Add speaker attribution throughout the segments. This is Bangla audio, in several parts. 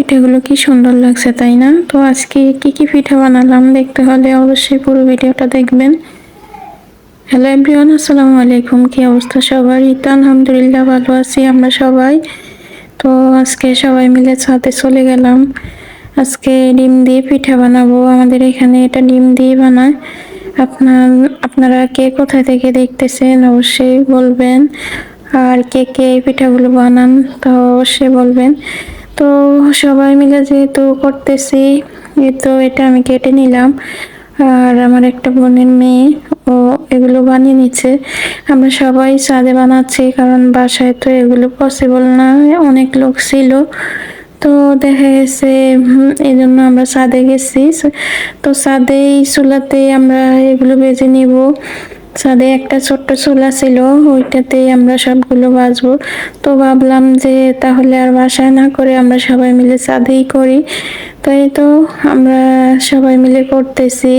Speaker 1: পিঠাগুলো কি সুন্দর লাগছে তাই না? তো আজকে কি কি পিঠা বানালাম দেখতে হলে অবশ্যই পুরো ভিডিওটা দেখবেন। হ্যালো এভরিওয়ান, আসসালামু আলাইকুম। কি অবস্থা সবার? তো আলহামদুলিল্লাহ ভালো আছি আমরা সবাই। তো আজকে সবাই মিলে ছাদে চলে গেলাম। আজকে ডিম দিয়ে পিঠা বানাবো। আমাদের এখানে এটা ডিম দিয়ে বানায়। আপনারা কে কোথায় থেকে দেখতেছেন অবশ্যই বলবেন। আর কে কে এই পিঠাগুলো বানান তো অবশ্যই বলবেন। তো সবাই মিলে যেহেতু করতেছি, তো এটা আমি কেটে নিলাম। আর আমার একটা বোনের মেয়ে ও এগুলো বানিয়ে নিচ্ছে। আমরা সবাই ছাদে বানাচ্ছি, কারণ বাসায় তো এগুলো পসিবল না, অনেক লোক ছিল। তো দেখা গেছে এই জন্য আমরা ছাদে গেছি। তো ছাদে চুলাতে আমরা এগুলো ভেজে নিব। ছাদে একটা ছোট্ট চুলা ছিল, ওইটাতে আমরা সবগুলো ভাজবো। তো ভাবলাম যে তাহলে আর বাসায় না করে আমরা সবাই মিলে ছাদেই করি। তাই তো আমরা সবাই মিলে করতেছি।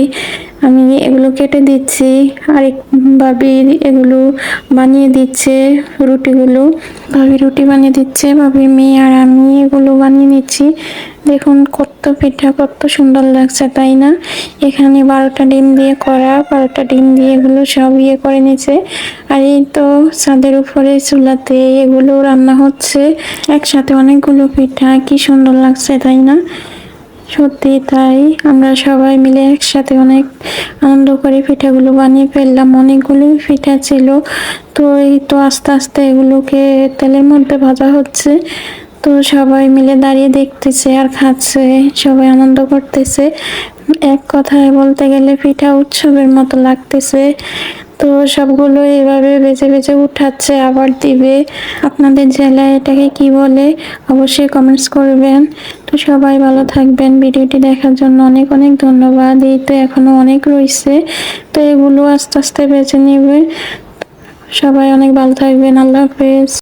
Speaker 1: আমি এগুলো কেটে দিচ্ছি, আরেক ভাবি এগুলো বানিয়ে দিচ্ছে রুটিগুলো। ভাবি রুটি বানিয়ে দিচ্ছে, ভাবির মেয়ে আর আমি এগুলো বানিয়ে নিচ্ছি। দেখুন কত পিঠা, কত সুন্দর লাগছে তাই না? এখানে 12টা ডিম দিয়ে করা, 12টা ডিম দিয়ে এগুলো সব করে নিচ্ছে। আর এই তো ছাদের উপরে চুলাতে এগুলো রান্না হচ্ছে একসাথে, অনেকগুলো পিঠা, কি সুন্দর লাগছে তাই না? সত্যি তাই, আমরা সবাই মিলে একসাথে অনেক আনন্দ করে পিঠাগুলো বানিয়ে ফেললাম। অনেকগুলো পিঠা ছিল। তো এই তো আস্তে আস্তে এগুলোকে তেলের মধ্যে ভাজা হচ্ছে। তো সবাই মিলে দাঁড়িয়ে দেখতেছে আর খাচ্ছে, সবাই আনন্দ করতেছে। এক কথায় বলতে গেলে পিঠা উৎসবের মতো লাগতেছে। তো সবগুলো এভাবে বেছে বেছে উঠাচ্ছে, আবার দিবে। আপনাদের জেলায় এটাকে কি বলে অবশ্যই কমেন্টস করবেন। তো সবাই ভালো থাকবেন। ভিডিওটি দেখার জন্য অনেক অনেক ধন্যবাদ। এই তো এখনো অনেক রয়েছে, তো এগুলো আস্তে আস্তে বেছে নিবে। সবাই অনেক ভালো থাকবেন। আল্লাহ হাফেজ।